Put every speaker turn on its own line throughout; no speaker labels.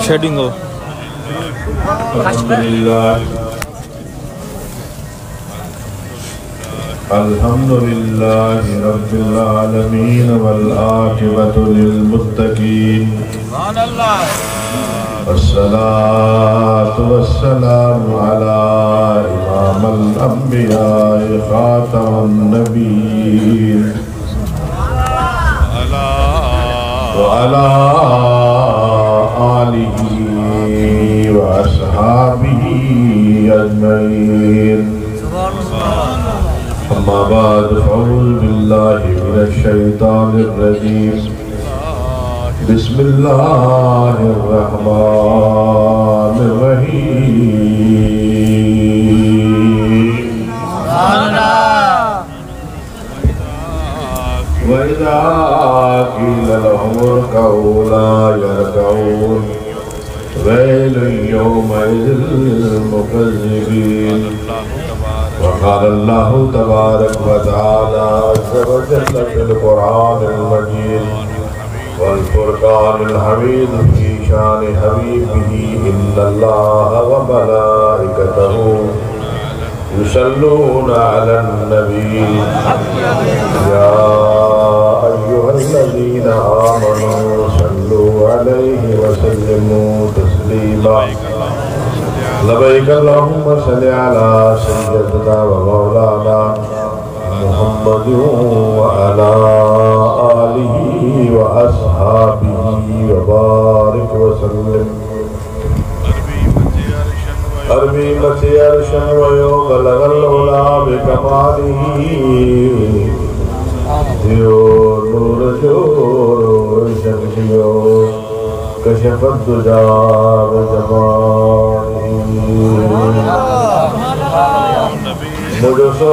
Shading हो।
अल्हम्दुलिल्लाहि रब्बिल आलमीन वल आक़िबतु लिल मुत्तक़ीन वस्सलातु वस्सलामु अला इमामिल अंबिया खातमुन नबिय्यीन व अला आलिहि व अस्हाबिहि अजमईन। अम्मा बाद फ़अऊज़ु बिल्लाहि मिनश शैतानिर रजीम। बिस्मिल्लाहिर रहमानिर रहीम। व इज़ा क़ील लहुम इरकऊ ला यरकऊन वैलुन यौमइज़िल लिल-मुकज़्ज़िबीन। वक़ाल अल्लाहु तबारक व तआला अज़्ज़ व जल्ल फ़िल क़ुरआनिल मजीद वल फ़ुरक़ानिल हमीद फ़ी शानि हबीबिही इन्नल्लाहा व मलाइकतहु युसल्लूना अलन नबी या अय्युहल्लज़ीना आमनू सल्लू अलैहि व सल्लिमू तस्लीमा। लबैक अल्लाहुम्मा सल्लि अला सय्यदिना व मौलाना मुहम्मदिन व अला आलिहि व अस्हाबिहि व बारिक व सल्लिम। अरबी मति अर्शन व योग लगल उला बिकमालिही दियो नूर जो रोशन दियो कशफत दुजा मुझसो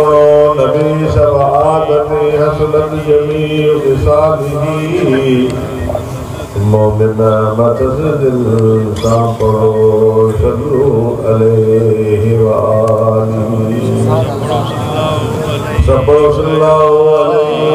नबी सवादते हसनत जमीर विसालिही मोमिना मतज़दिल सापड़ो सल्लू अलैहि व आलिही सपड़ो सल्लल्लाहु अलैहि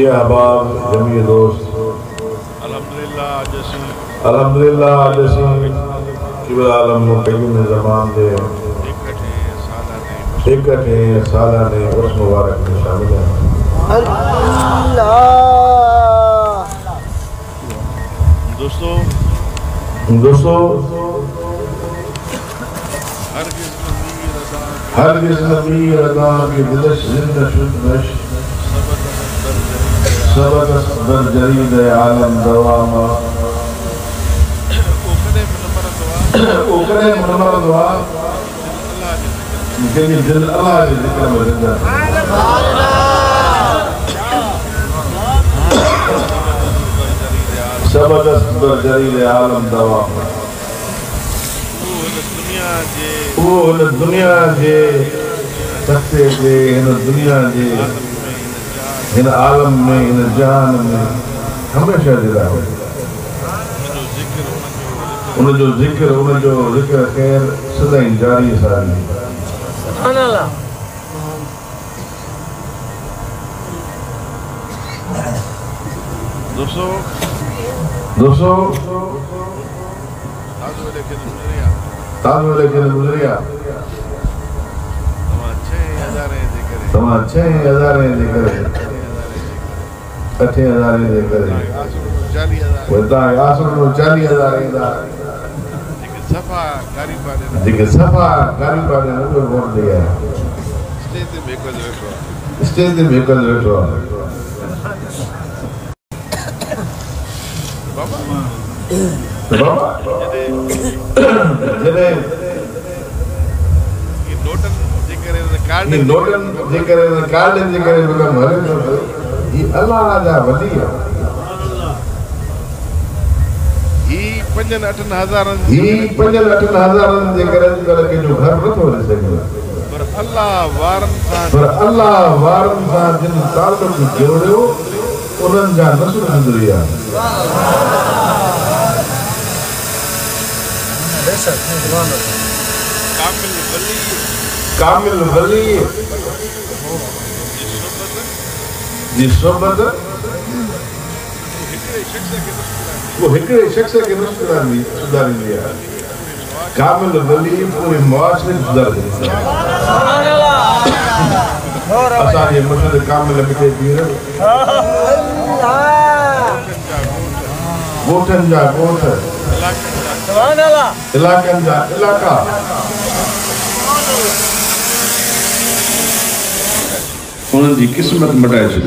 या जमी दोस्त अल्हम्दुलिल्लाह जैसी किबल आलम मुक़य्यिम ज़मान दे इकट्ठे सालाने उस मुबारक में शामिल हैं। दोस्तों हरगिज़ नबी रज़ा की दिलश ज़िंदा शुद्दश सबक़ दर जरीद आलम दवामा ओकरे मनमर दुआ जिनकी दिल अल्लाह के ज़िक्र में ज़िंदा सबक़ दर जरीद आलम दवामा वो दुनिया जे तख्ते जे इन दुनिया जे इन आलम में इन जान में हमेशा जिला हो उन जो जिक्र खैर सदाई जारी सारी। सुभान अल्लाह। दोस्तों ताज लेकिन गुजरिया तमाम 6000 जिक्र 60,000 जे करे वता आसुरो 40,000 ईंदा जेके सफ़ा गाड़ी पाने न वोट ॾेई आया स्टेज ते बेकल वेठो आहे बाबा जॾहिं नोटन जे करे कार्डन जे करे कम हले थो ही अल्लाह जा वली आहे ही 5-8 हज़ारनि जे करे कंहिंजो घर नथो हली सघे पर अल्लाह वारनि सां जिन ताल्लुक़ जोड़ियो उन्हनि जा नसुल गुज़री आहे कामिल वली जी सोबत वो हिकिड़े शख्स खे न सुधारींदी आहे कामिल वली पूरे मुआशरे खे सुधारींदी असांजे मस्जिद कामिल मिठे पीर ॻोठनि जा ॻोठ इलाइक़नि जा इलाइक़ा उन्हनि जी क़िस्मत मटाए छॾी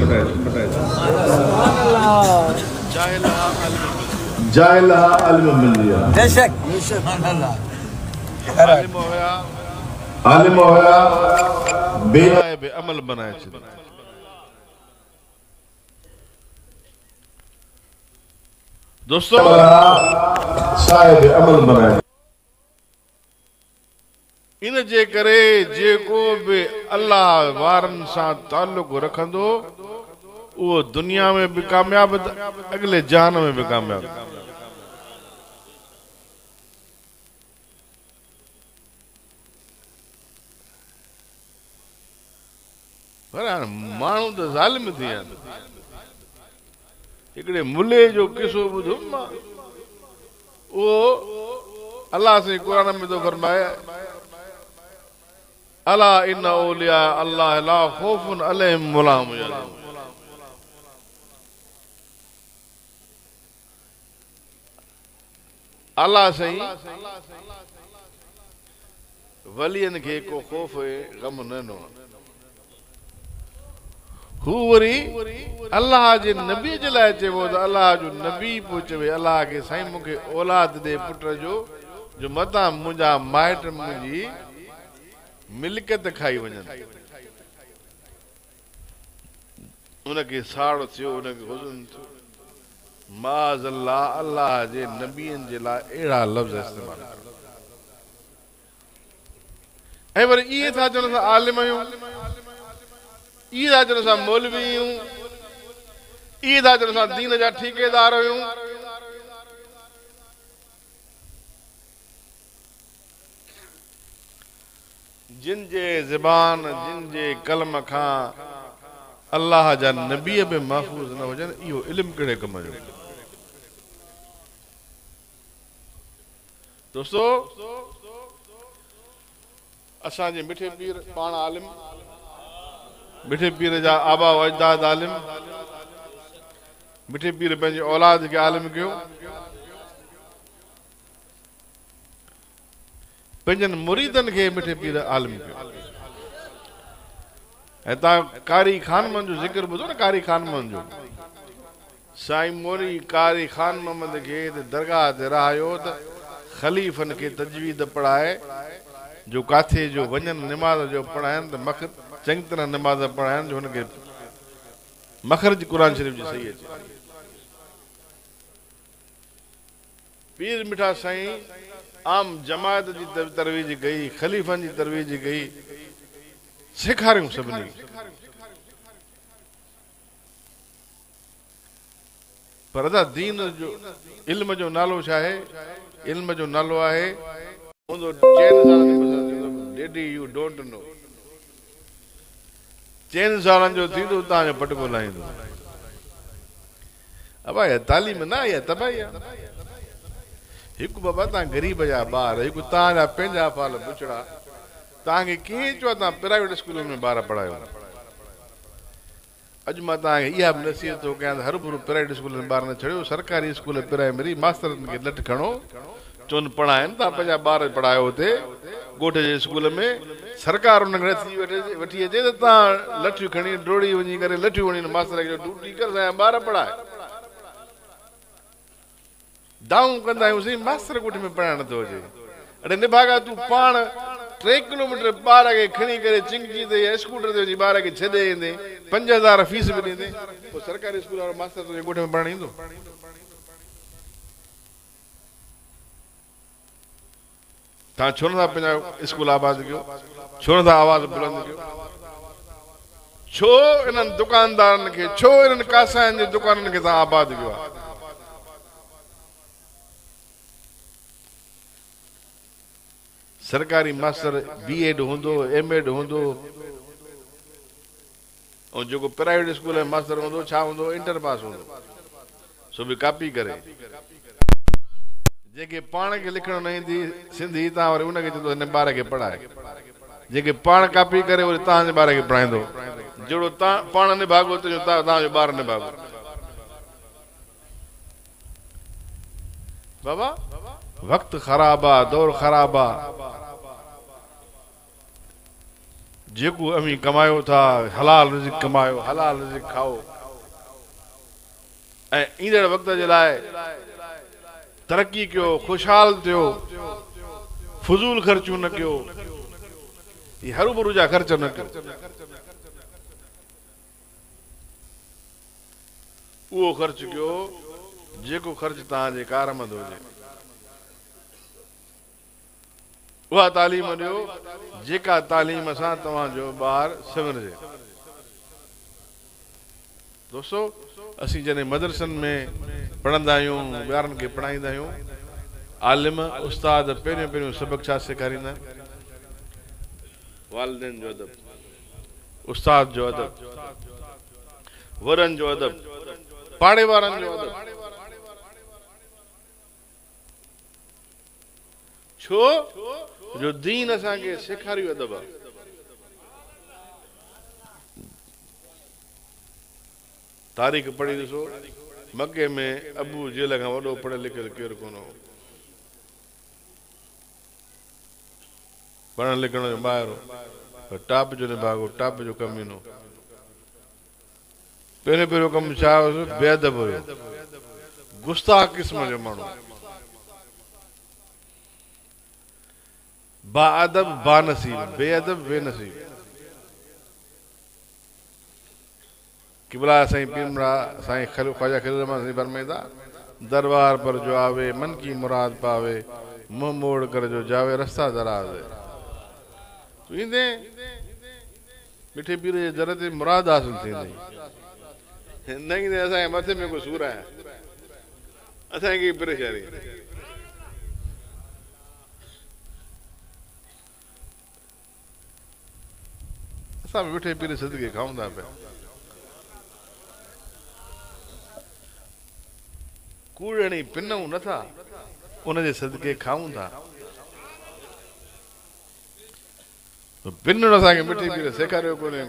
जाहिला इल्म मिली आहे आलिम हुया बे अमल बनाए छॾी दोस्तों साहिब अमल बनाए इन जे करे जेको बि अल्लाह वारनि सां ताल्लुक़ रखंदो उहो दुनिया में बि कामयाब अगले जहान में बि कामयाब पर माण्हू त ज़ालिम थी विया आहिनि हिकिड़े मुले जो किसो ॿुधो मां उहो अल्लाह से क़ुरान में तो फरमाया अला इन औलिया अल्लाह ला खौफुन अलैहिम वला हुम यहज़नून अल्लाह सही वलियन खे को खौफ गम न न हू वरी अल्लाह जे नबी जे लाइ चइबो त अल्लाह जो नबी पोइ चवे अल्लाह खे साईं मूंखे औलाद दे पुट जो मतां मुंहिंजा माइट मुंहिंजी मिल्कियत खाई वञनि उनखे साड़ थियो उनखे हुज़न थियो माज़ अल्लाह अल्लाह जे नबीअनि जे लाइ अहिड़ा लफ़्ज़ इस्तेमाल ऐं वरी इहे था चवनि असां आलिम आहियूं इहे था चवनि असां मौलवी आहियूं इहे था चवनि असां दीन जा ठेकेदार आहियूं जिन जे ज़बान जिन जे कलम खां अल्लाह जा नबी बि महफूज़ न हुजनि इहो इल्मु कहिड़े कम जो दोस्तो असांजे मिठे पीर पाण आलिम मिठे पीर जा आबा व अजदाद आलिम मिठे पीर पंहिंजे औलाद खे आलिम कयो पंहिंजनि मुरीदनि खे मिठे पीर आलिम कयो ऐं तव्हां कारी खानमन जो ज़िक्र ॿुधो न कारी खानमन जो साईं मोरी कारी खान मोहम्मद खे दरगाह ते रहायो त ख़लीफ़नि खे तजवीद पढ़ाए जो काथे जो वञनि निमाज़ जो पढ़ाइनि त चङी तरह निमाज़ पढ़ाइनि जो हुनखे मखरज क़ुरान शरीफ़ जी सही अचे पीर मिठा साईं आम जमायत जी तरवीज कई ख़लीफ़नि जी तरवीज कई सेखारियूं सभिनी पर अदा दीन जो इल्म जो नालो छा आहे इल्म जो नालो आहे डेडी यू डोंट नो 4 सालनि जो थींदो तव्हांजो पटको लाहींदो अब तालीम न आहे तबाही आहे हिकु बाबा तव्हां ग़रीब जा ॿार हिकु तव्हांजा पंहिंजा फाल बुछड़ा तव्हांखे कीअं चओ तव्हां प्राइवेट स्कूल में ॿार पढ़ायो अॼु मां तव्हांखे इहा बि नसीहत थो कयां त हर भरू प्राइवेट स्कूल में ॿार न छॾियो सरकारी स्कूल प्राइमरी मास्तरनि खे लट खणो चवनि पढ़ाइनि तव्हां पंहिंजा ॿार पढ़ायो हुते ॻोठ जे स्कूल में सरकार हुनखे नथी वठी अचे त तव्हां लठियूं खणी डोड़ी वञी करे लठियूं वञी मास्तर खे ड्यूटी कर असांजा ॿार पढ़ाए दाऊं कंदा आहियूं मास्तर ॻोठ में पढ़ाइण नथो अचे अड़े निभागा तूं पाण 3 किलोमीटर ॿार खे खणी करे चिंगी ते या स्कूटर ते वञी ॿार खे छॾे ईंदे 5000 फीस बि ॾींदे पोइ सरकारी स्कूल वारो मास्तर तुंहिंजे ॻोठ में पढ़णु ईंदो तव्हां छो नथा पंहिंजा स्कूल आबाद कयो छो नथा आवाज़ बुलंद कयो छो इन्हनि दुकानदारनि खे छो इन्हनि कासाइनि जे दुकाननि खे तव्हां आबाद कयो आहे सरकारी मास्टर B.Ed हूंदो M.Ed हूंदो ऐं जेको प्राइवेट स्कूल में मास्टर हूंदो छा हूंदो इंटर पास हूंदो सो बि कॉपी करे जेके पाण खे लिखणु न ईंदी सिंधी तव्हां वरी उनखे चवंदो हिन ॿार खे पढ़ाए जेके पाण कॉपी करे वरी तव्हांजे ॿार खे पढ़ाईंदो जहिड़ो तव्हां पाण निभागो तव्हांजो ॿार निभागो बाबा वक्त ख़राब आहे दौर ख़राब आहे जेको अमी कमायो था हलाल रिज़्क़ कमायो हलाल रिज़्क़ खाओ ऐं ईंदड़ वक़्त जे लाइ तरक्की कयो खुशहाल थियो फज़ूल ख़र्चूं न कयो हरू भरू जा ख़र्च न कयो उहो ख़र्च कयो जेको ख़र्च तव्हांजे कारमंद हुजे उहा तालीम ॾियो जेका तालीम सां तव्हांजो ॿार सवरजे दोस्तो असीं जॾहिं मदरसनि में पढ़ंदा आहियूं ॿारनि खे पढ़ाईंदा आहियूं आलिम उस्ताद पहिरियों सबक़ छा सेखारींदा आहिनि वालिदैन जो अदब उस्ताद जो अदब वरनि जो अदब पाड़े वारनि जो अदब छो जो दीन असांखे सेखारियो अदब आहे तारीख़ पढ़ी ॾिसो मके में अबू जेल खां वॾो पढ़ियल लिखियल केरु कोन हो पढ़ण लिखण जो ॿाहिरि हो टाप जो निभागो टाप जो कमु ईंदो पहिरियों कमु छा हुयो बेअदब हुयो गुस्ताख क़िस्म जो माण्हू बाअदब बानसीब बेअदब बेनसीब किबला साईं पीमरा साईं ख्वाजा खलील रहमान साईं फरमाईंदा दरबार पर जो आवे मन की मुराद पावे मुंह मोड़ कर जो जावे रास्ता दराज तू ईंदे मिठे पीर जे दर ते मुराद हासिल थींदी न ईंदे असांजे मथे में को सूर आहे असांखे परेशानी असां मिठे पीर सदके खाऊं था पिया कूड़णी पिनऊं नथा उनजे सदके खाऊं था पिनण असांखे मिठे पीर सेखारियो कोन्हे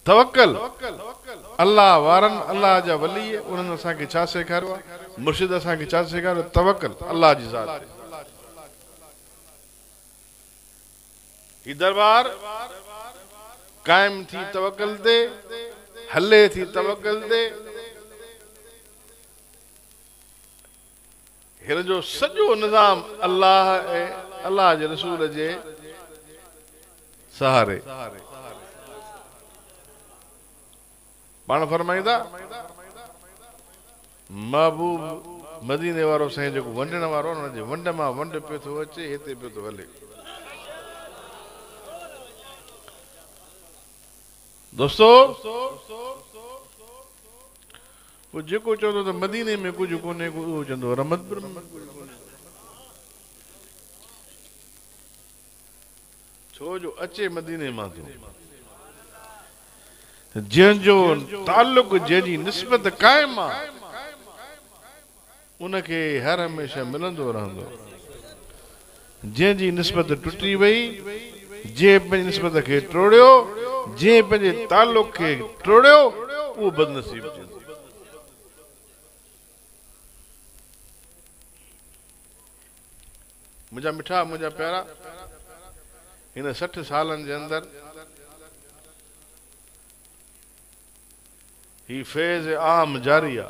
तवक्कल अल्लाह वारनि अल्लाह जा वली उन्हनि असांखे छा सेखारियो आहे मुर्शिद असांखे छा सेखारियो तवक्कल अल्लाह जी ज़ात ही दरबार कायम थी तवक्कल ते हले थी तवक्कल ते हिन जो सॼो निज़ाम अल्लाह ऐं अल्लाह जे रसूल जे सहारे पाण फरमाईंदा महबूब मदीने वारो साईं जेको वंडण वारो हुनजे वंड मां वंड पियो थो अचे हिते पियो थो हले दोस्तो वो जेको चवंदो त मदीने में कुझु कोन्हे उहो चवंदो रहमतपुर में छो जो अचे मदीने मां थो जंहिंजो ताल्लुक जंहिंजी निस्बत क़ाइम आहे उनखे हर हमेशह मिलंदो रहंदो जंहिंजी निस्बत टुटी वई जे पंहिंजी निस्बत खे टोड़ियो, जे पंहिंजे ताल्लुक़ खे टोड़ियो, उहो बदनसीब थींदो। मुंहिंजा मिठा, मुंहिंजा प्यारा, हिन 60 सालनि जे अंदर ही फैज़ आम जारी आहे।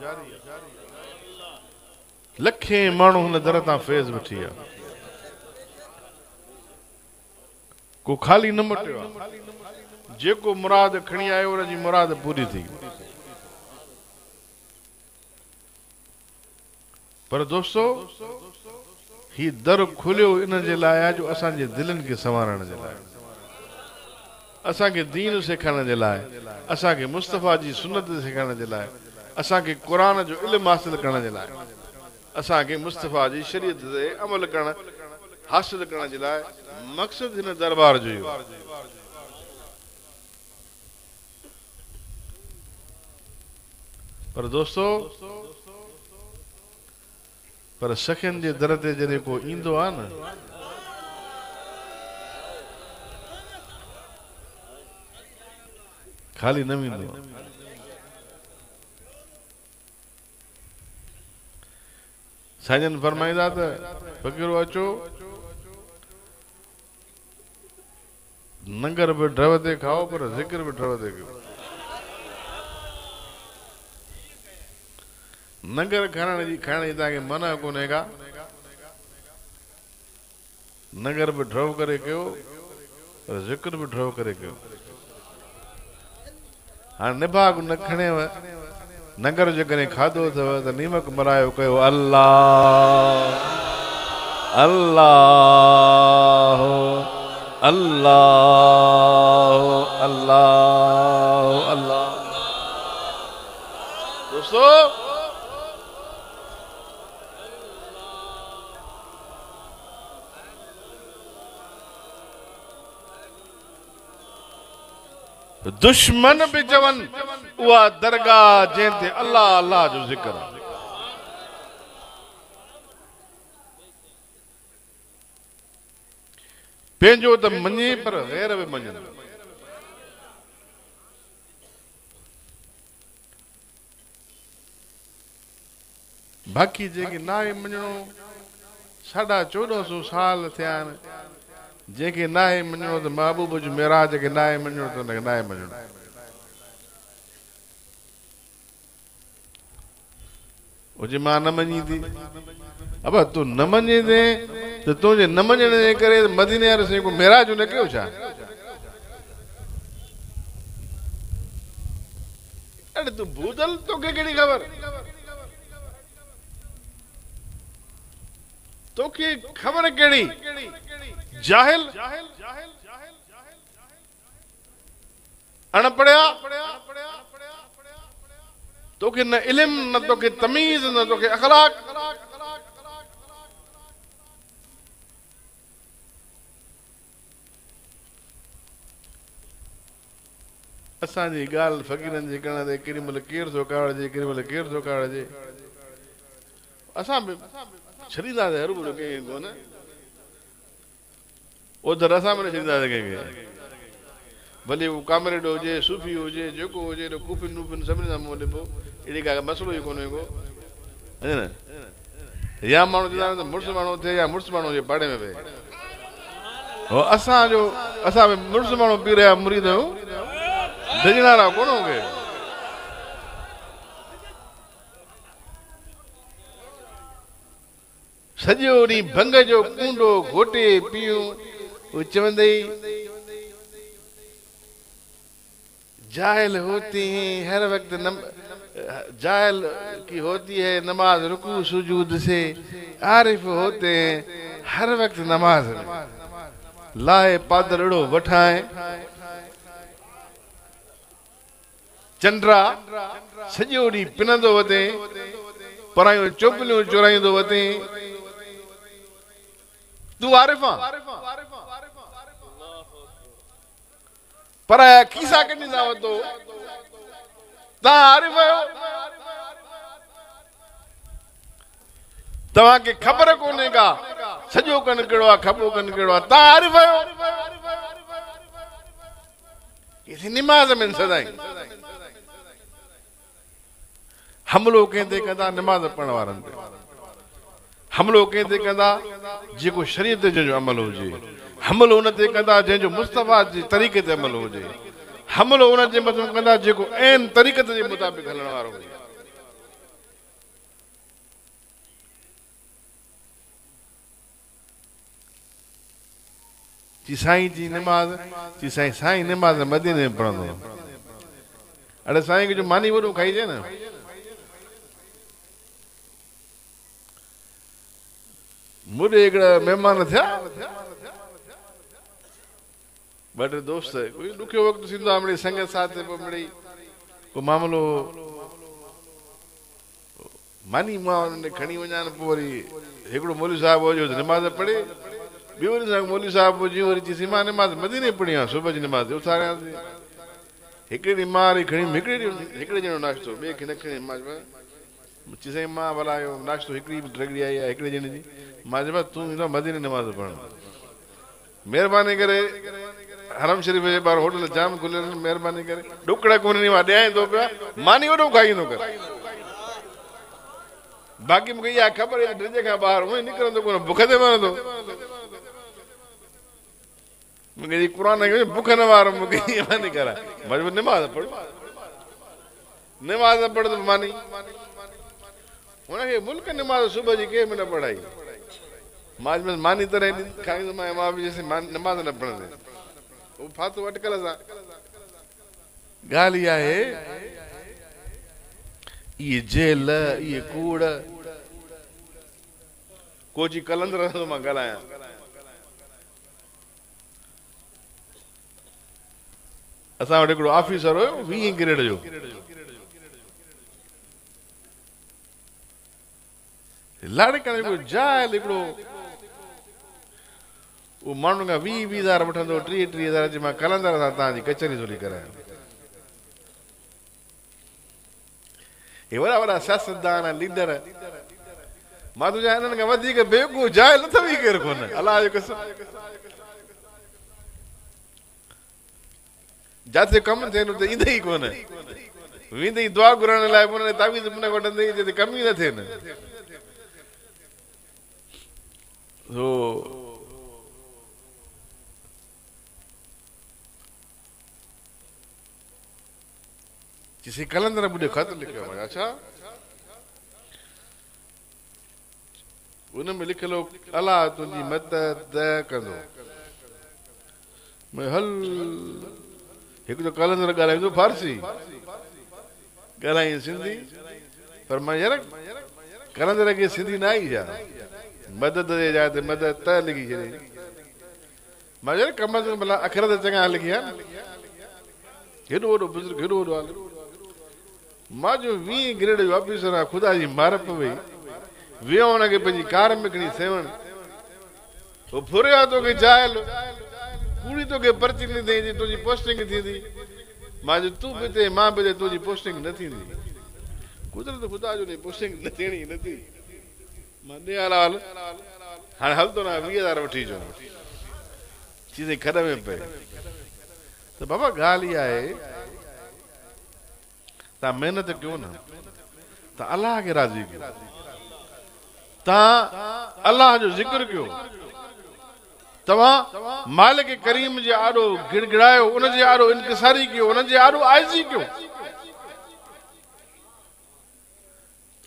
लखे माण्हू हुन दर तां फैज़ वठी आहे। को खाली न मटियो आहे। जेको मुराद खणी आयो उन जी मुराद पूरी थी। पर दोस्तो, ही दर खुलियो इन जे लाइ आहे जो असांजे दिलनि खे संवारण जे लाइ, असांखे दीन सिखाइण जे लाइ, असांखे मुस्तफ़ा जी सुन्नत सिखाइण जे लाइ, असांखे क़ुरान जो इल्मु हासिल करण जे लाइ, असांखे मुस्तफ़ा जी शरीयत ते अमल करण हासिल करण जे लाइ मक़सद हिन दरबार जो इहो। पर दोस्तो, पर सखियनि जे दर ते जॾहिं को ईंदो आहे न, खाली न वेंदो। साईं फरमाईंदा त फ़क़ीरो अचो, नंगर बि ड्रव ते खाओ पर ज़िक्र बि ड्रव ते कयो। नंगर खाइण जी तव्हांखे मना कोन्हे का, नंगर बि ड्रव करे कयो पर ज़िक्र बि ड्रव करे कयो। हाणे निभाग न खणेव, नंगर जेकॾहिं खाधो अथव त नीमक मरायो कयो अल्लाह अल्लाह अल्लाह अल्लाह अल्लाह। दोस्तो, दुश्मन भी चवन उहा दरगाह जंहिंते अल्लाह अल्लाह जो ज़िक्र आहे। पंहिंजो त मञे पर गैर बि मञनि। बाक़ी जेके नाहे मञणो, 1450 साल थिया आहिनि, जंहिंखे नाहे मञणो त महबूब जो मेराज खे नाहे मञणो त हुनखे नाहे मञणो। हुजे मां न मञी थी, अब तूं न मञे थी त तुंहिंजे न मञण जे करे मदीने वारे साईं को मेराज न कयो छा? अरे तूं भूदल, तोखे कहिड़ी ख़बर? तोखे ख़बर कहिड़ी? जाहिल, अनपढ़िया, तोखे न इल्म, न तोखे तमीज़, न तोखे अखलाक। असांजी ॻाल्हि फ़क़ीरनि जे करण ते केॾी महिल केरु थो काढ़जे, केॾी महिल केरु थो काढ़जे। असां बि छॾींदासीं हर भुरो कंहिंखे कोन, ओधर असां बि न छॾींदासीं कंहिंखे, भले उहो कामरेडो हुजे, सूफ़ी हुजे, जेको हुजे, कूफिन वूफिन सभिनी सां मुंहुं ॾिबो, अहिड़ी का मसइलो ई कोन्हे को, है न? या माण्हू चवंदा आहिनि त मुड़ुसु माण्हू थिए या मुड़ुसु माण्हू जे पाड़े में पए। असां बि मुड़ुसु माण्हू पी रहिया मुरीद आहियूं, दजनारा कोन होगे। सॼो ॾींहुं भंग जो कूंडो घोटे पियूं, वो चवंदई जाहिल होती हैं हर वक्त जाहिल की होती है नमाज रुकू सुजूद से, आरिफ होते हैं हर वक्त नमाज में, लाए पादड़ो वठाए चंड्रा सॼो ॾींहुं पिनंदो वधे, परायूं चोपलियूं चोराईंदो वधे। तूं आरिफ आं? पराया खीसा कढींदा वधो, तव्हां आरिफ आहियो? तव्हांखे ख़बर कोन्हे का सॼो कनि कहिड़ो आहे, खॿो कनि कहिड़ो आहे? तव्हां आरिफ आहियो? इसी नमाज में सदाई हमलो कहते कंदा नमाज पढ़ण वारन ते हमलो कहते कंदा जेको शरीयत जो अमल हुजे हमलो उन ते कंदा जंहिंजो मुस्तफा जे तरीक़े ते अमल हुजे हमलो उन जे मथां कंदा जेको ऐन तरीक़त जे मुताबिक़ हलण वारो हुजे जी साईं जी नमाज जी साईं नमाज मदीने में पढ़ंदो अरे साईं जो मानी वॾो खाइजे न मुझे हिकिड़ा महिमान थिया ॿ टे दोस्त कोई ॾुखियो वक़्तु थींदो आहे मिड़ई संगत साथ पोइ मिड़ई को मामिलो मानी मां उन्हनि खणी वञा न पोइ वरी हिकिड़ो मौलवी साहिबु हुयो नमाज़ पढ़े ॿियो वरी मौलवी साहिबु जी वरी चईं मां नमाज़ मदीने पढ़ी आहे सुबुह जी नमाज़ उथारियासीं हिकिड़े ॾींहुं मां वरी खणी हिकिड़े ॼणो नाश्तो ॿिए खे न खणी मां चई साईं मां भला इहो नाश्तो हिकिड़ी बि रगड़ी आई आहे हिकिड़े ॼणे जी मां चयो तूं ईंदो मदीने नमाज़ पढ़ण महिरबानी करे हरम शरीफ़ जे ॿाहिरि होटल जाम खुलियल आहिनि महिरबानी करे ॾुकड़ा कोन मां ॾियां थो पिया मानी वॾो खाईंदो कर बाक़ी मूंखे इहा ख़बर आहे ड्रिज खां ॿाहिरि उहो निकिरंदो कोन बुख ते मरंदो मूंखे क़ुर बुख न वारो मूंखे ईअं न कराए मजबूर नमाज़ पढ़ त मानी हुनखे मुल्क नमाज़ सुबुह जी कंहिं बि न पढ़ाई मां मानी तरह खाईंदो मां बि नमाज़ न पढ़ंदे उहो फाथो अटकल सां ॻाल्हि इहा आहे इहे जेल इहे कूड़ कोची कलंदर मां ॻाल्हायां असां वटि हिकिड़ो ऑफिसर हुयो 20 ग्रेड जो लाड़कण जो जाइल हिकिड़ो उहो माण्हुनि खां 20,000 वठंदो 30,000 अची मां कलंदर सां तव्हांजी कचहरी थोरी करायां हे वॾा वॾा सियासतदान लीडर मां तुंहिंजा हिननि खां वधीक बेवकूफ़ जाइल अथव ई केरु कोन अलाह जो कसम जिते कमु थियनि उते ईंदे ई कोन वेंदे ई दुआ घुरण लाइ उन्हनि तावीज़ न वठंदे जिते कम ई न थियनि जिसे कलंदर मुझे खत लिखियो आहे अच्छा उन में लिखियलु अलाह तुंहिंजी मदद कंदो हल हिकु त कलंदर ॻाल्हाईंदो फारसी ॻाल्हाई सिंधी पर मां यार कलंदर खे सिंधी न आई छा मदद जे जाइ ते मदद त लिखी छॾे मां यार कम से कम भला अखर त चङा लिखी आहे हेॾो वॾो बुज़ुर्ग हेॾो वॾो हाल मां जो 20 ग्रेड जो ऑफिसर आहे ख़ुदा जी मार पई वियो हुनखे पंहिंजी कार में खणी सेवण पोइ फुरियो तोखे जाइल पूरी तोखे पर्ची न थी तुंहिंजी पोस्टिंग थींदी मां जो तूं बि थिए मां बि थिए तुंहिंजी पोस्टिंग न थींदी कुदरत ख़ुदा जो पोस्टिंग न थियणी न थी मां ॾे हाल हाणे हलंदो न 20,000 वठी अचो चीज़ खॾ में पए त बाबा ॻाल्हि इहा आहे तव्हां महिनत कयो न तव्हां अलाह खे राज़ी कयो तव्हां अलाह जो ज़िक्र कयो तव्हां मालिक करीम जे आॾो गिड़गिड़ायो उनजे आॾो इंकिसारी कयो उनजे आॾो आइज़ी कयो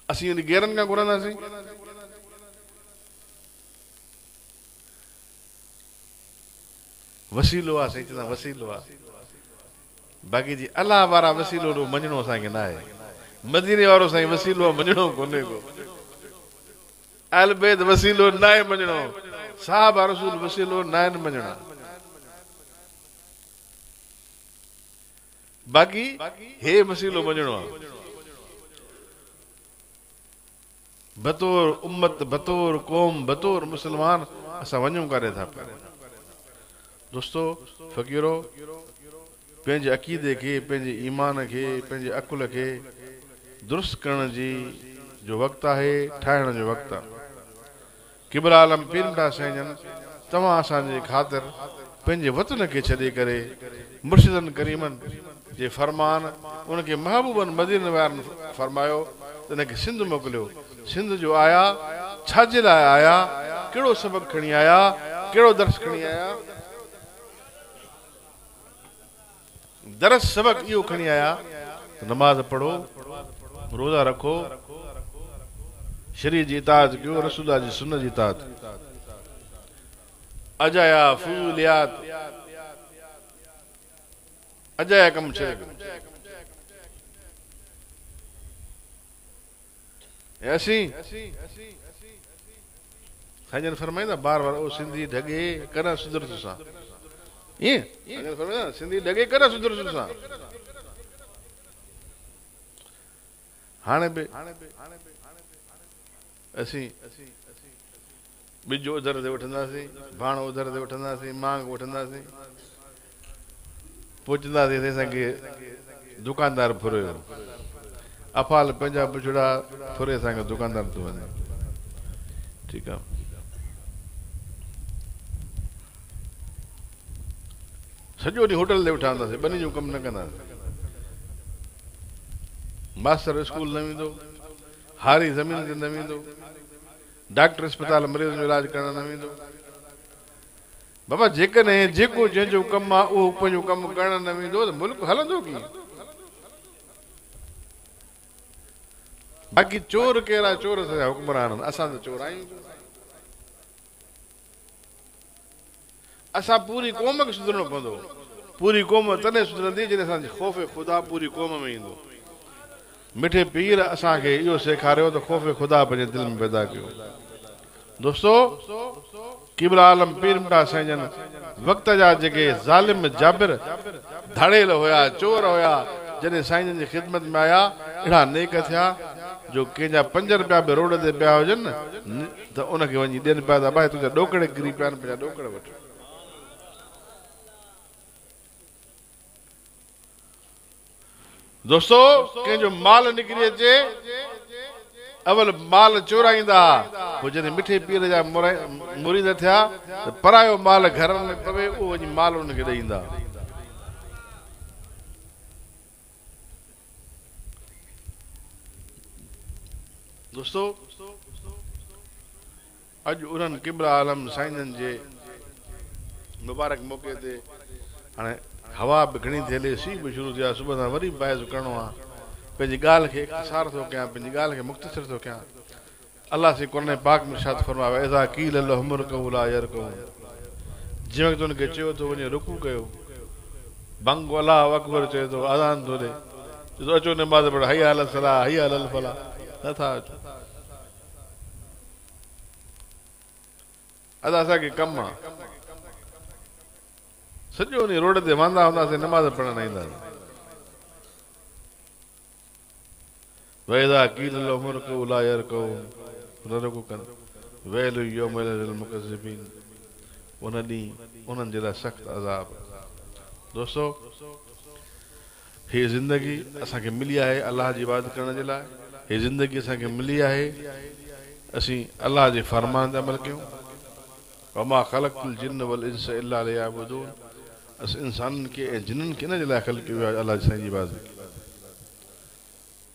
असीं उन गेरनि खां घुरंदासीं वसीलो आहे साईं चवंदा वसीलो आहे बाक़ी जी अलाह वारा वसीलो मञणो असांखे न आहे मदीने वारो साईं वसीलो मञणो कोन्हे को अहल बैत वसीलो न आहे मञणो साहबा रसूल वसीलो न आहिनि मञणा बाक़ी हे वसीलो मञणो आहे बतौर उम्मत बतौर कौम बतौर मुसलमान असां वञूं काॾे था पिया दोस्तो फ़क़ीरो पंहिंजे अक़ीदे खे पंहिंजे ईमान खे पंहिंजे अकुल खे दुरुस्त करण जी जो वक़्तु आहे ठाहिण जो वक़्तु आहे किबला आलम पीर मिठा साईं जन तव्हां असांजे ख़ातिर पंहिंजे वतन खे छॾे करे मुर्शिदनि करीमनि जे फरमान उनखे महबूबनि मदीने वारनि फरमायो त हिनखे सिंध मोकिलियो सिंध जो आया छाजे लाइ आया कहिड़ो सबक़ खणी आया कहिड़ो दर्स खणी आया दरस सबक़ इहो खणी आया नमाज़ पढ़ो रोज़ा रखो शरीर जी इताअत कयो रसूल जी सुन्नत जी इताअत अजाया फूलियात अजाया कम छॾे ऐसी साईं फरमाईंदा बार बार ओ सिंधी ढगे कर सुधर तुसां ईअं फरमाईंदा सिंधी ढगे कर सुधर तुसां हाणे बि असीं ॿिजो उधर ते वठंदासीं भाणो उधर ते वठंदासीं मांग वठंदासीं पहुचंदासीं असांखे दुकानदार फुरियो अफ़ाल पंहिंजा बुछड़ा फुरे असांखे दुकानदार थो वञे ठीकु आहे सॼो ॾींहुं होटल ते वेठा हूंदासीं ॿनी जो कमु न कंदासीं मास्टर स्कूल न वेंदो हारी ज़मीन ते न वेंदो डॉक्टर अस्पताल मरीज़ जो इलाज करण न वेंदो बाबा जेकॾहिं जेको जंहिंजो कमु आहे उहो पंहिंजो कमु करण न वेंदो त मुल्क हलंदो कीअं बाक़ी चोर कहिड़ा चोर असांजा हुक्मरान आहिनि असां त चोर आहियूं असां पूरी क़ौम खे सुधरणो पवंदो पूरी क़ौम तॾहिं सुधरंदी जॾहिं असांजी ख़ौफ़ ख़ुदा पूरी क़ौम में ईंदो मिठे पीर असांखे इहो सेखारियो त ख़ौफ़ ख़ुदा पंहिंजे दिलि में पैदा कयो दोस्तो क़िबला आलम पीर मिठा साईं जन वक़्त जा जेके ज़ालिम जाबिर धड़ेल हुया चोर हुया जॾहिं साईं जन जी ख़िदमत में आया अहिड़ा नेक थिया जो कंहिंजा 5 रुपया बि रोड ते पिया हुजनि न त उनखे वञी ॾियनि पिया त भाई तुंहिंजा ॾोकड़े किरी पिया आहिनि पंहिंजा ॾोकड़ वठ दोस्तो कंहिंजो माल निकिरी अचे अवल माल चोराईंदा पोइ जॾहिं मिठे पीर जा मुरीद थिया त परायो माल घर में पवे उहो वञी माल उनखे ॾेईंदा दोस्तो अॼु उन्हनि क़िबला आलम साईंजन जे मुबारक मौक़े ते हाणे हवा बि घणी थी हले सीउ बि शुरू थिया सुबुह सां वरी बाहिज़ करिणो आहे पंहिंजी ॻाल्हि खे इख़्तिसार थो कयां पंहिंजी ॻाल्हि खे मुख़्तसिर थो कयां अलाह से क़ुरान पाक में इरशाद फरमायो ऐज़ा क़ील लहुम रुकऊ ला यरकऊ जंहिं वक़्तु हुनखे चयो थो वञे रुकू कयो बंग अलाह अकबर चए थो अज़ान थो ॾे ॾिसो अचो नमाज़ पढ़ो हया अल सलाह हया अल फलाह नथा अचो अदा असांखे कमु आहे सॼो ॾींहुं रोड ते वांदा हूंदासीं नमाज़ पढ़ण ईंदासीं वैदा कील लहुम रुकऊ ला यरकऊ न रुकू कनि वैलु यौमल लिलमुकज़्ज़िबीन उन ॾींहुं उन्हनि जे लाइ सख़्तु अज़ाब दोस्तो हीअ ज़िंदगी असांखे मिली आहे अलाह जी इबादत करण जे लाइ हीअ ज़िंदगी असांखे मिली आहे असीं अलाह जे फरमान ते अमल कयूं वमा ख़लक़तुल जिन्न वल इंस इल्ला लियअबुदून असां इंसाननि खे ऐं जिन्ननि खे इन जे लाइ ख़लक़ कयो आहे अलाह साईं जी इबादत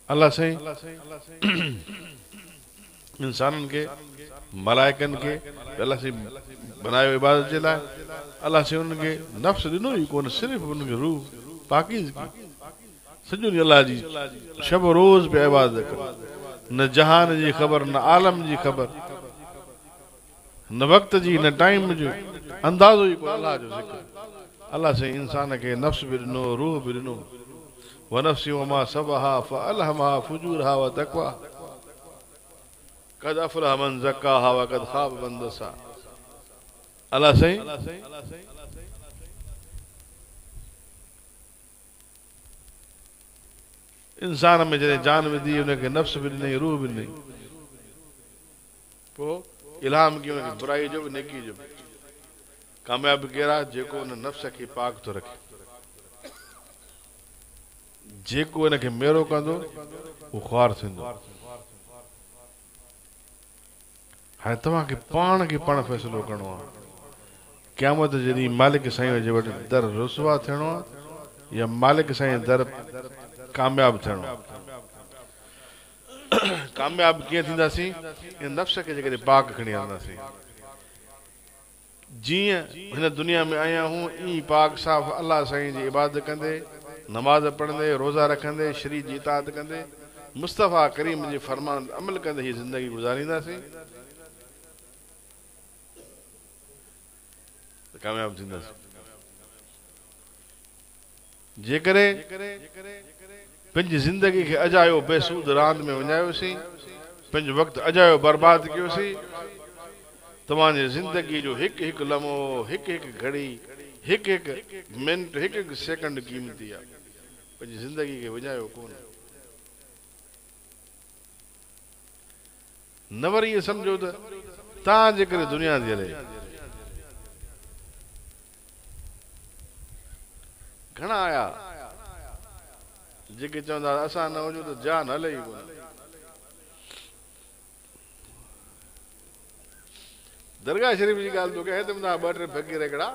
अलाह साईं इंसाननि खे मलाइकनि खे अलाह साईं बनायो इबादत जे लाइ अलाह साईं उन्हनि खे नफ़्स ॾिनो ई कोन सिर्फ़ु उनखे रूह पाकीज़गी सॼो ॾींहुं अलाह जी शब रोज़ पिया इबादत कनि न जहान जी ख़बर न आलम जी ख़बर न वक़्त जी न टाइम जो अंदाज़ो ई कोन अलाह जो ज़िक्र अलाह साईं इंसान खे नफ़्स बि ॾिनो रूह बि ॾिनो वनफ्सी वमा सबहा फअलहमहा फुजूरहा व तक़वा क़द अफ़लह मन ज़क्काहा व क़द ख़ाब मन दस्सा अलाह साईं इंसान में जॾहिं जान विधी उनखे नफ़्स बि ॾिनई रूह बि ॾिनई पोइ इल्हाम कयो उनखे बुराई जो बि नेकी जो बि कामयाब कहिड़ा जेको उन नफ़्स खे पाक थो रखे जेको इनखे मेरो कंदो उहो ख़्वार थींदो हाणे तव्हांखे पाण खे पाण फ़ैसिलो करिणो आहे क़यामत जॾहिं मालिक साईं जे वटि दर रुसवा थियणो आहे या मालिक साईं दर कामयाब थियणो आहे। कामयाब कीअं थींदासीं? नफ़्स खे जेकॾहिं पाक खणी हलंदासीं। जीअं हिन दुनिया में आया आहियूं ईअं पाक साफ़ अलाह साईं जी इबादत कंदे, नमाज़ पढ़ंदे, रोज़ा रखंदे, शरीर जी इताअत कंदे, मुस्तफ़ा करीम जे फरमान अमल कंदे हीअ ज़िंदगी गुज़ारींदासीं त कामयाब थींदासीं। जेकॾहिं पंहिंजी ज़िंदगी खे अजायो बेसूद रांदि में विञायोसीं, पंहिंजो वक़्तु अजायो बर्बाद कयोसीं, तव्हांजी ज़िंदगी जो हिकु हिकु लम्हो, हिकु हिकु घड़ी, हिकु हिकु मिंट, हिकु हिकु सेकंड क़ीमती आहे। पंहिंजी ज़िंदगी खे विञायो कोन। न वरी इहो सम्झो त तव्हां जे करे दुनिया थी हले। घणा आया जेके चवंदा असां न हुजूं त जान हले ई कोन। दरगाह शरीफ़ जी ॻाल्हि थो कयां त ॿ टे फ़क़ीर हिकिड़ा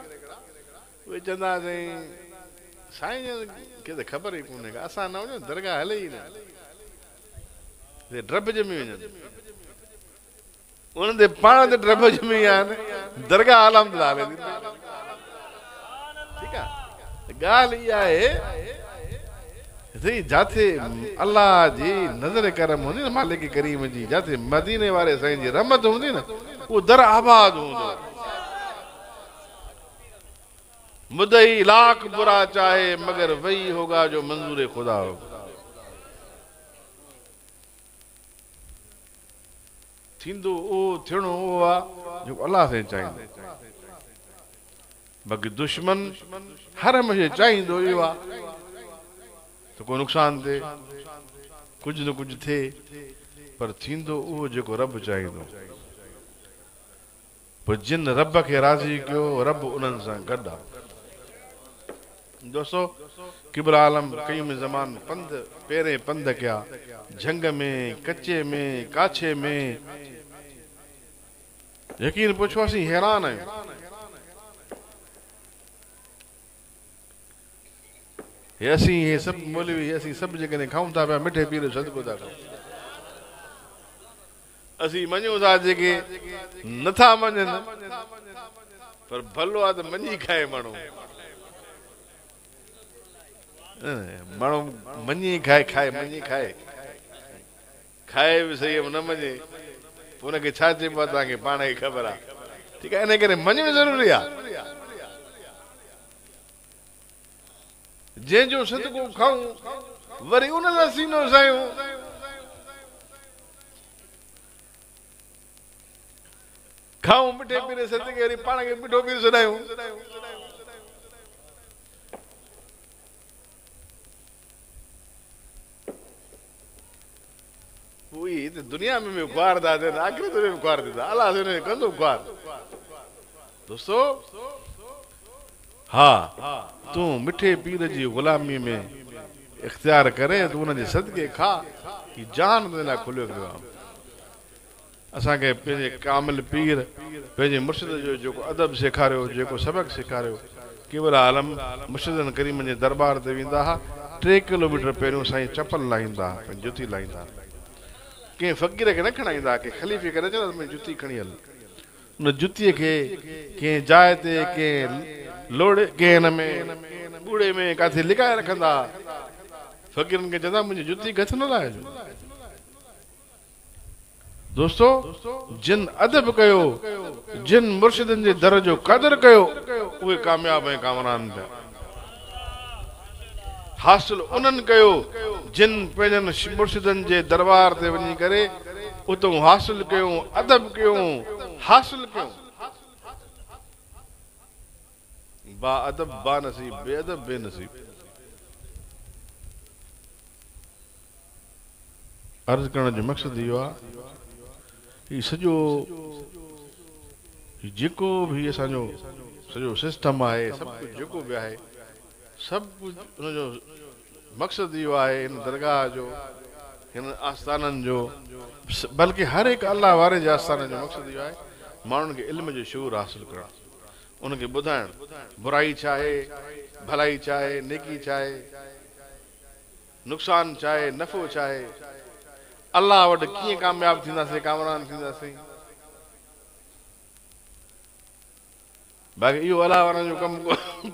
उहे चवंदा साईं खे त ख़बर ई कोन्हे का असां न वञूं दरगाह हले ई न, ड्रब ॼमी वञनि। उन्हनि ते पाण ते ड्रब ॼमी विया आहिनि, दरगाह अलहमदुलिल्लाह हले थी। ठीकु आहे, ॻाल्हि इहा आहे जाते अल्लाह जी नज़र करम हूंदी न, मालिक करीम जी, जाते मदीने वारे साईं जी रहमत हूंदी न, वो दर आबाद हूंदो। मुदई लाख बुरा चाहे मगर वही होगा जो मंजूर खुदा होगा। थींदो उहो थियणो उहो आहे जेको अल्लाह साईं चाहींदो। बाक़ी दुश्मन हर हमेशह चाहींदो इहो आहे त को नुक़सान थिए, कुझु न कुझु थिए, पर थींदो उहो जेको रब चाहींदो। पोइ जिन रब खे राज़ी कयो, रब उन्हनि सां गॾु आहे। दोस्तो, किबल आलम कयूं ज़मान पंध पहिरें पंध कया, झंग में, कचे में, काछे में। यकीन पुछो असीं हैरान आहियूं। हे सभु मौलवी, असीं सभु जेकॾहिं खाऊं था पिया मिठे पीर जो सदको था खाऊं। असीं मञूं था जेके नथा मञनि, पर भलो आहे त मञी खाए माण्हू। माण्हू मञी खाए, मञी खाए, खाए बि सही न मञे, पोइ हुनखे छा चइबो आहे तव्हांखे पाण खे ख़बर आहे। ठीकु आहे, इन करे मञणु ज़रूरी आहे। जंहिंजो सदको खाऊं वरी उन सां सीनो सायूं। खाऊं मिठे पीरे सदके, वरी पाण खे मिठो पीर सुञायूं। दुनिया में भी ख्वार था थियनि, आख़िरत में भी ख्वार थींदा। अलाह कंदो ख्वार। दोस्तो, हा तूं मिठे पीर जी ग़ुलामी में इख्तियार करे तूं हुनजे सदके खा, ही जान तुंहिंजे लाइ खुलियो वियो आहे। असांखे पंहिंजे कामिल पीर, पंहिंजे मुर्शिद जो जेको अदब सेखारियो, जेको सबक़ सेखारियो, केवल आलम मुर्शिदनि करीमनि जे दरबार ते वेंदा हुआ। 3 किलोमीटर पहिरियों साईं चपल लाहींदा, पंहिंजी जुती लाहींदा। कंहिं फ़क़ीर खे न खणाईंदा, कंहिं ख़लीफ़े खे न चवंदा मुंहिंजी जुती खणी हल। उन जुतीअ खे कंहिं जाइ ते, कंहिं लोड़े, कंहिं हिन में बूढ़े में किथे लिकाए रखंदा। फ़क़ीरनि खे चवंदा मुंहिंजी जुती हथ न लाहिजो। दोस्तो, जिन अदब कयो, जिन मुर्शिदनि जे दर जो क़दर कयो, उहे कामयाब ऐं कामरान थिया। हासिल उन्हनि कयो जिन पंहिंजनि मुर्शिदनि जे दरबार ते वञी करे उतां हासिल कयूं, अदब कयूं, हासिल कयूं। बा अदब बा नसीब, बेअदब बेनसीब। अर्ज़ करण जो मक़सद इहो आहे, हीउ सॼो जेको बि असांजो सॼो सिस्टम आहे, सभु कुझु जेको बि आहे, सभु कुझु हुनजो मक़सदु इहो आहे, हिन दरगाह जो, हिन आस्थाननि जो, बल्कि हर हिकु अल्लाह वारे जे आस्थान जो मक़सदु इहो आहे माण्हुनि खे इल्म जो शूर हासिल करणु। उनके ॿुधाइण बुराई छा आहे, भलाई छा आहे, नेकी छा आहे, नुक़सान छा आहे, नफ़ो छा आहे, अल्लाह वटि कीअं कामयाब थींदासीं, कामरान थींदासीं। बाक़ी इहो अलाह वारनि जो कमु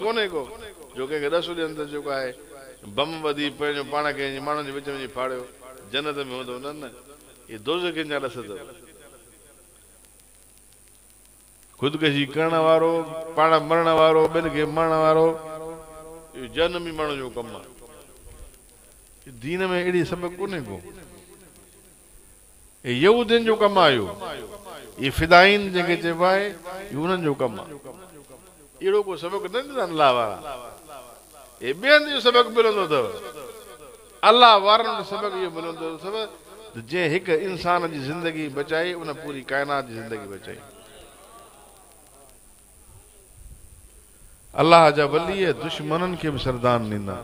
कोन्हे को जो कंहिंखे ॾस ॾियनि त जेको आहे बम ॿधी पंहिंजो पाण खे माण्हुनि जे विच में फाड़ियो जन्नत में हूंदो। न इहे दोज़ख जा ॾस अथव। ख़ुदकशी करण वारो, पाण मरण वारो, ॿिनि खे मरण वारो, इहो जनमी माण्हू जो कमु आहे। दीन में अहिड़ी सबक़ कोन्हे को। यहूदियुनि जो कमु आहे इहो फिदाइन जंहिंखे चइबो आहे, इहो उन्हनि जो कमु आहे। अहिड़ो को सबक़ न ॾींदा अलाह वारा। हे ॿियनि जो सबक़ मिलंदो अथव, अलाह वारनि जो सबक़ इहो मिलंदो अथव जंहिं हिकु इंसान जी ज़िंदगी बचाई, उन पूरी काइनात जी ज़िंदगी बचाई। अल्लाह जा वली दुश्मननि खे बि सरदान ॾींदा।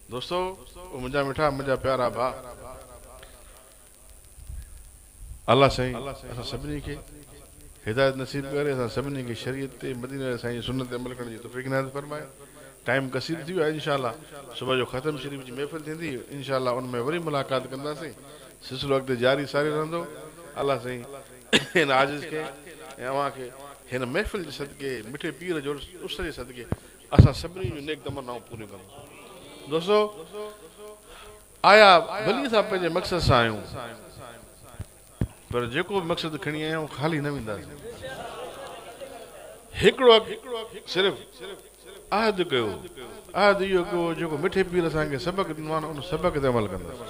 दोस्तो, मुंहिंजा मिठा, मुंहिंजा प्यारा भाउ, अल्लाह साईं असां सभिनी खे हिदायत नसीब करे, असां सभिनी खे शरीयत ते, मदीने साईं सुन्नत ते अमल करण जी तौफ़ीक़ इनायत फरमाए। टाइम कसीर थी वियो आहे। इंशाअल्लाह सुबुह जो ख़तम शरीफ़ जी महफ़िल थींदी, इंशाअल्लाह उन में वरी मुलाक़ात कंदासीं। सिलसिलो अॻिते जारी सारी रहंदो। अल्लाह साईं हिन आजिज़ खे ऐं अव्हां खे हिन महफ़िल जे सदके, मिठे पीर जो उस जे सदके असां सभिनी जूं नेक तमन्नाऊं पूरियूं कंदा। दोस्तो, आया भली असां पंहिंजे मक़सद सां आहियूं, पर जेको बि मक़सद खणी आया आहियूं ख़ाली न वेंदासीं। हिकिड़ो सिर्फ़ आहद कयो, आहद इहो कयो जेको मिठे पीर असांखे सबक़ ॾिनो आहे, उन सबक़ ते अमल कंदासीं।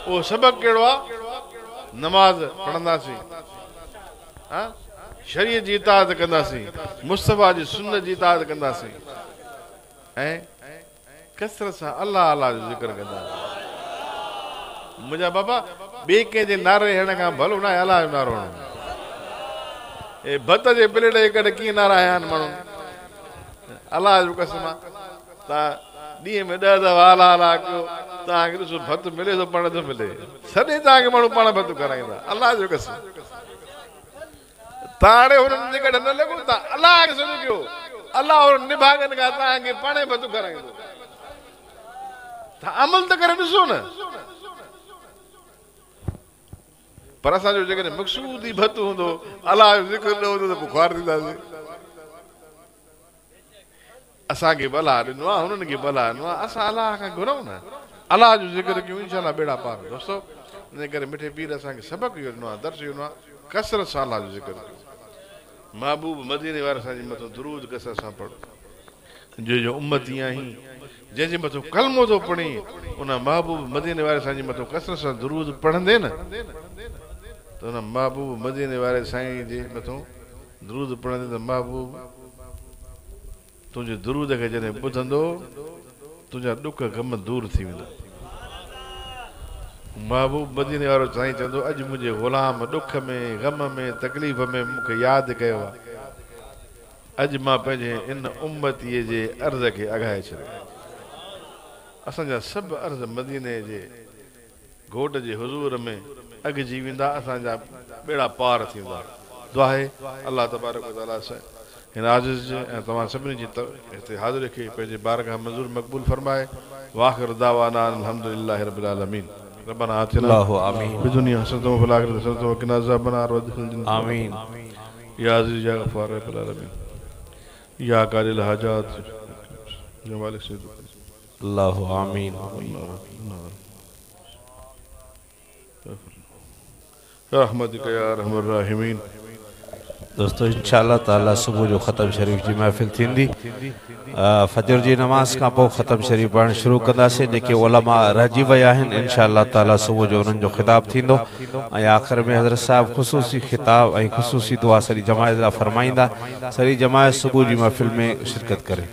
उहो सबक़ कहिड़ो आहे? नमाज़ पढ़ंदासीं, शरीयत जी इताअत कंदासीं, मुस्तफ़ा जी सुन्नत जी इताअत कंदासीं, ऐं कसरत सां अल्लाह अल्लाह जो ज़िक्र कंदासीं। मुंहिंजा बाबा, ॿिए कंहिंजे नारे हणण खां भलो न आहे अल्लाह जो नारो हणो। हे भत जे प्लेट जे करे कीअं नारा हया आहिनि माण्हू। अल्लाह जो कसम आहे, तव्हां ॾींहं में 10 दफ़ा अल्लाह अल्लाह कयो, तव्हांखे ॾिसो भत मिले थो, पाण थो मिले। सॼे तव्हांखे माण्हू पाण भत कराईंदा। अल्लाह जो कसम, तव्हां हाणे हुननि जे करे न लॻो, तव्हां अल्लाह खे सॾु कयो, अल्लाह हुन निभागनि खां तव्हांखे पाणे भत कराईंदो। तव्हां अमल त करे ॾिसो न। पर असांजो जेकॾहिं मक़सूद ई भत हूंदो, अल्लाह जो ज़िक्र न हूंदो, त पोइ ख़्वार थींदासीं। असांखे भला ॾिनो आहे, हुननि खे भला ॾिनो आहे, असां अल्लाह खां घुरऊं न, अल्लाह जो ज़िक्र कयूं, इंशाअल्लाह बेड़ा पार। दोस्तो, इन करे मिठे पीर असांखे सबक़ इहो ॾिनो आहे, दर्स ॾिनो आहे, कसरत सां अल्लाह जो ज़िक्र कयो। महबूब मदीने वारे असांजे मथां दुरूद कसरत सां पढ़ो। जो उम्मती आहीं, जंहिंजे मथां कलमो थो पढ़ी, उन महबूब मदीने वारे असांजे मथां कसरत सां दुरूद पढ़ंदे न, त उन महबूब मदीने वारे साईं जे मथां दुरूद पढ़ंदे त महबूब तुंहिंजे दुरूद खे जॾहिं ॿुधंदो, तुंहिंजा ॾुख ग़म दूर थी वेंदा। महबूब मदीने वारो साईं चवंदो, अॼु मुंहिंजे ग़ुलाम ॾुख में, ग़म में, तकलीफ़ में मूंखे यादि कयो आहे। अॼु मां पंहिंजे इन उम्मतीअ जे अर्ज़ खे अघाए छॾियो। असांजा सभु अर्ज़ मदीने जे घोट जे हुज़ूर में अॻिजी वेंदा, असांजा बेड़ा पार थींदा। दुआ आहे अल्लाह तबारक व तआला सां हिन आज़िज़ जे ऐं तव्हां सभिनी जी हिते हाज़िरी खे पंहिंजे बारगाह मंज़ूर मक़बूल फरमाए। वाख़िर दावाना अल्हम्दुलिल्लाहि रब्बिल आलमीन। रब्बना आतिना फी दुनिया हसनतन व फिल आखिरति हसनतन व क़िना अज़ाबन्नार वअदखिलना जन्नत। आमीन। या अज़ीज़ या गफ़ार या रब्बिल आलमीन, या कादिल हाजात, या मालिक सैयद
अल्लाहु आमीन।
रहमतिका या अरहमर राहिमीन।
दोस्तों, इंशाअल्लाह ताला सुबह जो ख़तम शरीफ़ जी महफ़िल थींदी। फजर जी नमाज़ का पोइ ख़तम शरीफ़ पढ़णु शुरू कंदासीं। जेके उलमा रहिजी विया आहिनि, इंशाअल्लाह ताला सुबह जो उन्हनि जो ख़िताब थींदो, ऐं आख़िर में हज़रत साहिब ख़ुसूसी ख़िताब ऐं ख़ुसूसी दुआ सॼी जमायत लाइ फरमाईंदा। सॼी जमायत सुबह जी महफ़िल में शिरकत करे।